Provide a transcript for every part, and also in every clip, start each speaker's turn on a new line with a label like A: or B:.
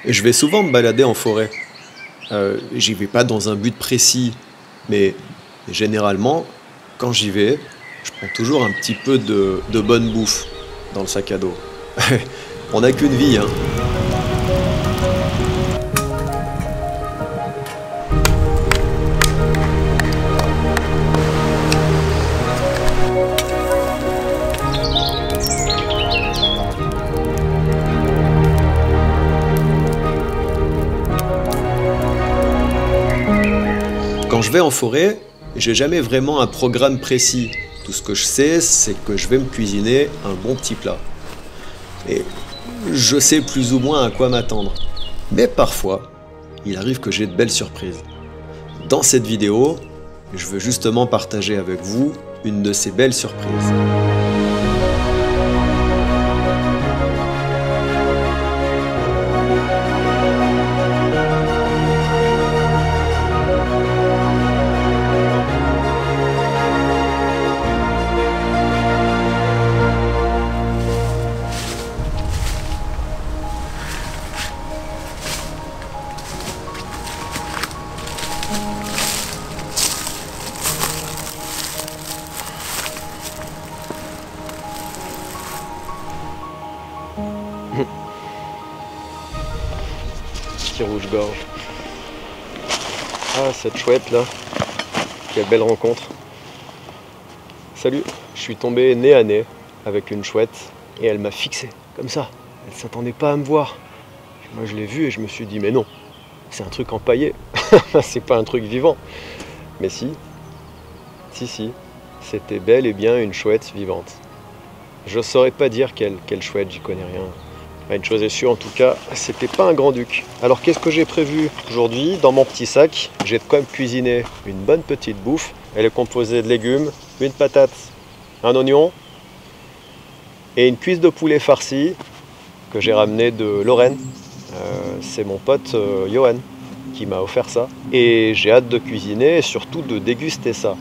A: Je vais souvent me balader en forêt. J'y vais pas dans un but précis, mais généralement, quand j'y vais, je prends toujours un petit peu de bonne bouffe dans le sac à dos. On n'a qu'une vie, hein. Quand je vais en forêt, j'ai jamais vraiment un programme précis. Tout ce que je sais, c'est que je vais me cuisiner un bon petit plat. Et je sais plus ou moins à quoi m'attendre. Mais parfois, il arrive que j'ai de belles surprises. Dans cette vidéo, je veux justement partager avec vous une de ces belles surprises. Petit rouge-gorge. Ah, cette chouette là. Quelle belle rencontre. Salut, je suis tombé nez à nez avec une chouette et elle m'a fixé, comme ça. Elle s'attendait pas à me voir. Moi je l'ai vue et je me suis dit, mais non, c'est un truc empaillé. C'est pas un truc vivant. Mais si, c'était bel et bien une chouette vivante. Je saurais pas dire quelle chouette, j'y connais rien. Une chose est sûre en tout cas, c'était pas un grand-duc. Alors qu'est-ce que j'ai prévu aujourd'hui dans mon petit sac? J'ai quand même cuisiné une bonne petite bouffe. Elle est composée de légumes, une patate, un oignon et une cuisse de poulet farcie que j'ai ramené de Lorraine. C'est mon pote Johan qui m'a offert ça. Et j'ai hâte de cuisiner et surtout de déguster ça.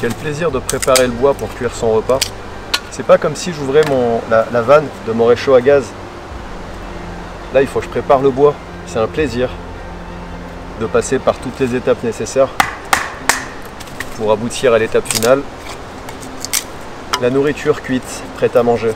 A: Quel plaisir de préparer le bois pour cuire son repas. C'est pas comme si j'ouvrais la vanne de mon réchaud à gaz. Là, il faut que je prépare le bois. C'est un plaisir de passer par toutes les étapes nécessaires pour aboutir à l'étape finale. La nourriture cuite, prête à manger.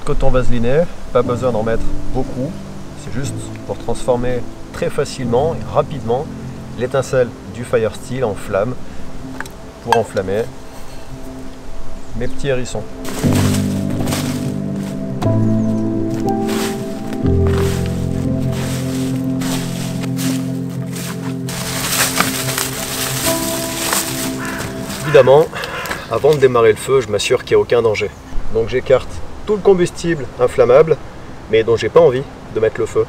A: coton vaseliné, pas besoin d'en mettre beaucoup, c'est juste pour transformer très facilement et rapidement l'étincelle du fire steel en flamme pour enflammer mes petits hérissons. Évidemment, avant de démarrer le feu, je m'assure qu'il n'y a aucun danger. Donc j'écarte tout le combustible inflammable, mais dont j'ai pas envie de mettre le feu.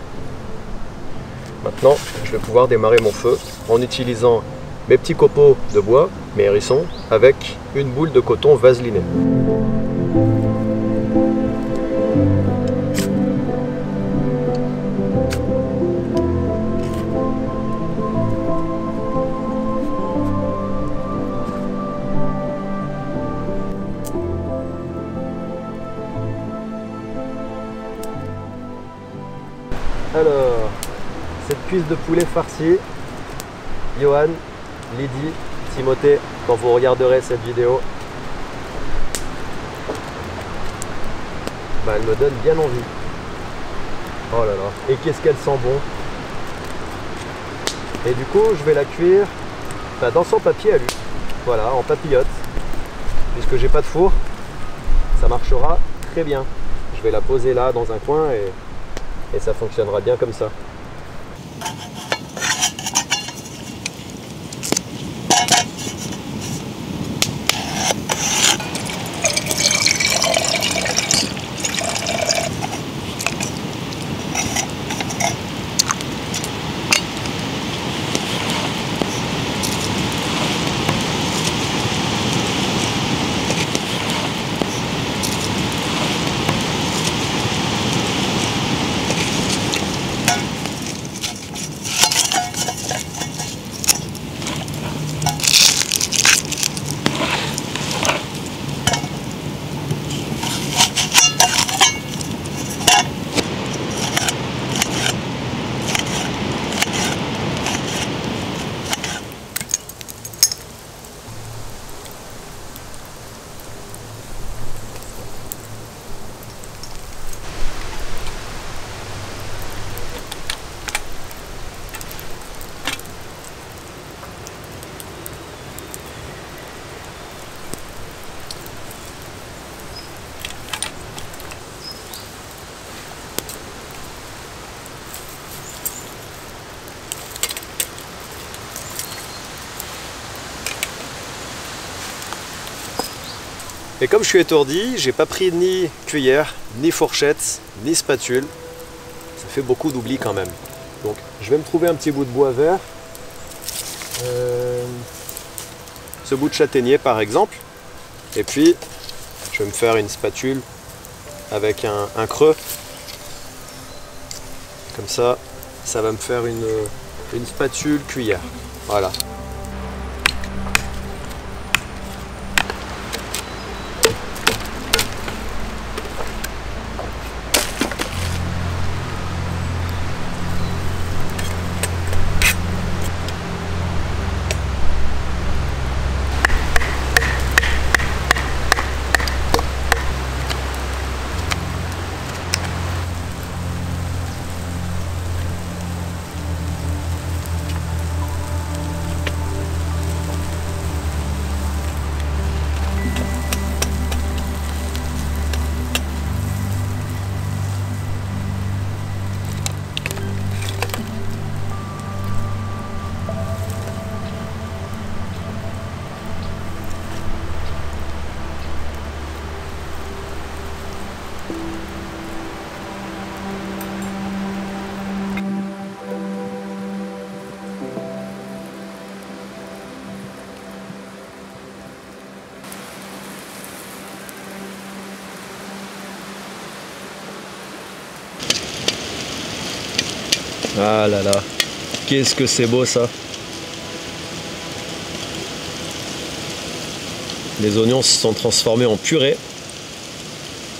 A: Maintenant, je vais pouvoir démarrer mon feu en utilisant mes petits copeaux de bois, mes hérissons, avec une boule de coton vaseliné. Alors, cette cuisse de poulet farcie, Johan, Lydie, Timothée, quand vous regarderez cette vidéo, elle me donne bien envie. Oh là là, et qu'est-ce qu'elle sent bon. Et du coup, je vais la cuire dans son papier à lui. Voilà, en papillote. Puisque j'ai pas de four, ça marchera très bien. Je vais la poser là dans un coin et ça fonctionnera bien comme ça. Et comme je suis étourdi, j'ai pas pris ni cuillère, ni fourchette, ni spatule. Ça fait beaucoup d'oubli quand même. Donc je vais me trouver un petit bout de bois vert. Ce bout de châtaignier par exemple. Et puis je vais me faire une spatule avec un creux. Comme ça, ça va me faire une spatule cuillère. Voilà. Ah là là, qu'est-ce que c'est beau ça. Les oignons se sont transformés en purée.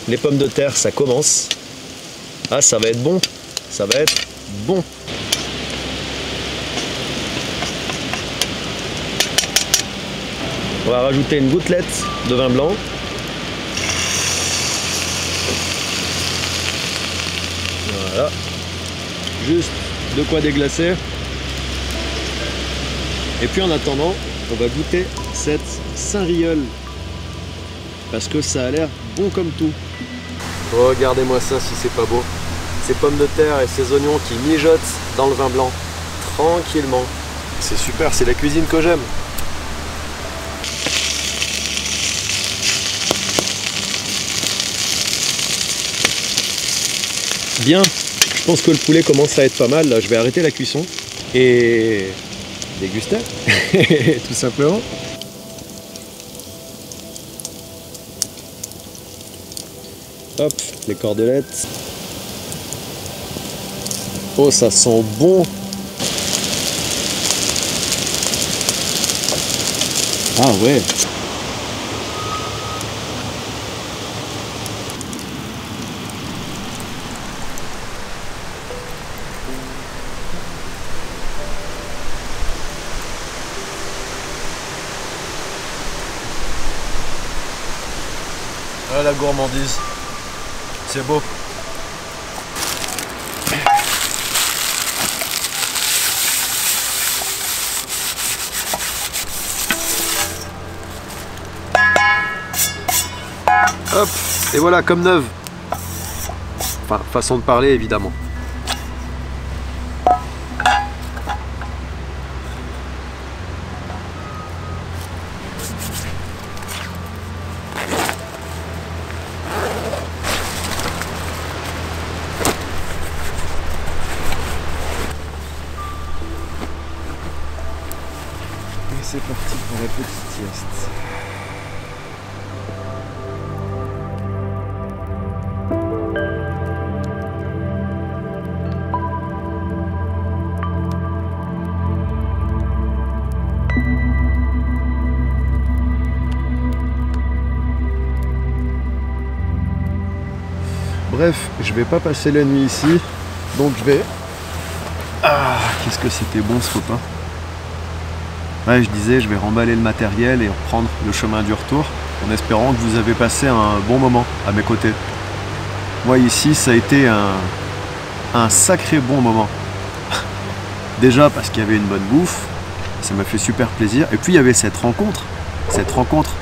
A: Les pommes de terre, ça commence. Ah, ça va être bon. Ça va être bon. On va rajouter une gouttelette de vin blanc. Voilà. Juste de quoi déglacer. Et puis en attendant, on va goûter cette Saint-Rieul. Parce que ça a l'air bon comme tout. Regardez-moi ça si c'est pas beau. Ces pommes de terre et ces oignons qui mijotent dans le vin blanc. Tranquillement. C'est super, c'est la cuisine que j'aime. Bien, je pense que le poulet commence à être pas mal. Là, je vais arrêter la cuisson et déguster, tout simplement. Hop, les cordelettes. Oh, ça sent bon. Ah ouais. Ah, la gourmandise. C'est beau. Hop, et voilà, comme neuve. Enfin, façon de parler, évidemment. Et c'est parti pour la petite sieste. Bref, je vais pas passer la nuit ici, donc je vais... Ah, qu'est-ce que c'était bon ce repas. Ouais, je disais, je vais remballer le matériel et reprendre le chemin du retour, en espérant que vous avez passé un bon moment à mes côtés. Moi ici, ça a été un sacré bon moment. Déjà parce qu'il y avait une bonne bouffe, ça m'a fait super plaisir, et puis il y avait cette rencontre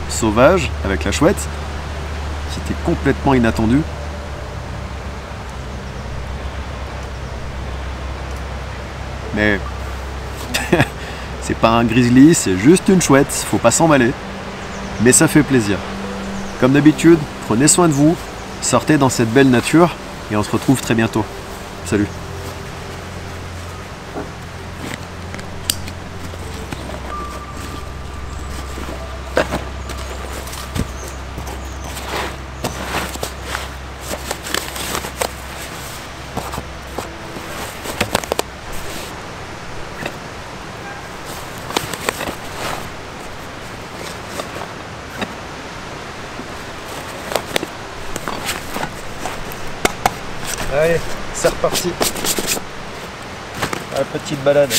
A: sauvage avec la chouette, qui était complètement inattendue. Mais c'est pas un grizzly, c'est juste une chouette, faut pas s'emballer. Mais ça fait plaisir. Comme d'habitude, prenez soin de vous, sortez dans cette belle nature et on se retrouve très bientôt. Salut! Allez, c'est reparti. La petite balade.